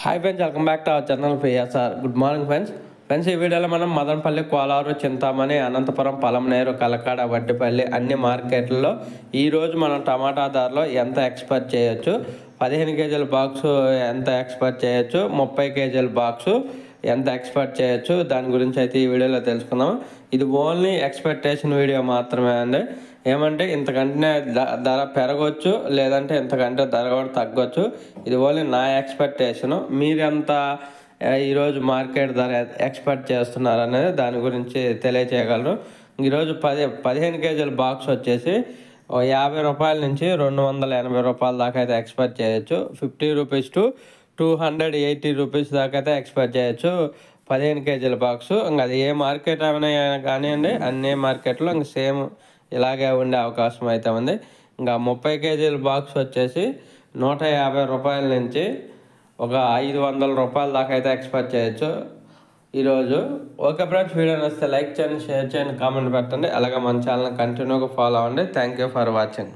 Hi friends, welcome back to our channel PSR. Good morning friends. ఈ వీడియోలో మనం మదనపల్లి, కోలారు, చింతామణి, అనంతపురం, పలమనేరు, కలకాడ, వడ్డిపల్లి అన్ని మార్కెట్లలో ఈరోజు మనం టమాటా ధరలో ఎంత ఎక్స్పెక్ట్ చేయొచ్చు, 15 కేజీల బాక్సు ఎంత ఎక్స్పెక్ట్ చేయొచ్చు, 30 కేజీల బాక్సు ఎంత ఎక్స్పెక్ట్ చేయొచ్చు, దాని గురించి అయితే ఈ వీడియోలో తెలుసుకుందాం. ఇది ఓన్లీ ఎక్స్పెక్టేషన్ వీడియో మాత్రమే అండి. ఏమంటే ఇంతకంటే ధర పెరగవచ్చు, లేదంటే ఇంతకంటే ధర కూడా తగ్గొచ్చు. ఇది ఓన్లీ నా ఎక్స్పెక్టేషను. మీరెంత ఈరోజు మార్కెట్ ధర ఎక్స్పెక్ట్ చేస్తున్నారు అనేది దాని గురించి తెలియచేయగలరు. ఈరోజు 15 కేజీల బాక్స్ వచ్చేసి 50 రూపాయల నుంచి 280 రూపాయల దాకా అయితే ఎక్స్పెక్ట్ చేయొచ్చు. 50 రూపీస్ టు 280 రూపీస్ దాకా అయితే ఎక్స్పెక్ట్ చేయొచ్చు 15 కేజీల బాక్సు. ఇంకా అది ఏ మార్కెట్ అయినా కానివ్వండి, అన్ని మార్కెట్లో ఇంకా సేమ్ ఇలాగే ఉండే అవకాశం అయితే ఉంది. ఇంకా 30 కేజీల బాక్స్ వచ్చేసి 150 రూపాయల నుంచి ఒక 500 రూపాయల దాకా అయితే ఎక్స్పెక్ట్ చేయొచ్చు ఈరోజు. ఓకే ఫ్రెండ్స్, వీడియో నచ్చితే లైక్ చేయండి, షేర్ చేయండి, కామెంట్ పెట్టండి. అలాగే మన ఛానల్ కంటిన్యూగా ఫాలో అవ్వండి. Thank you for watching.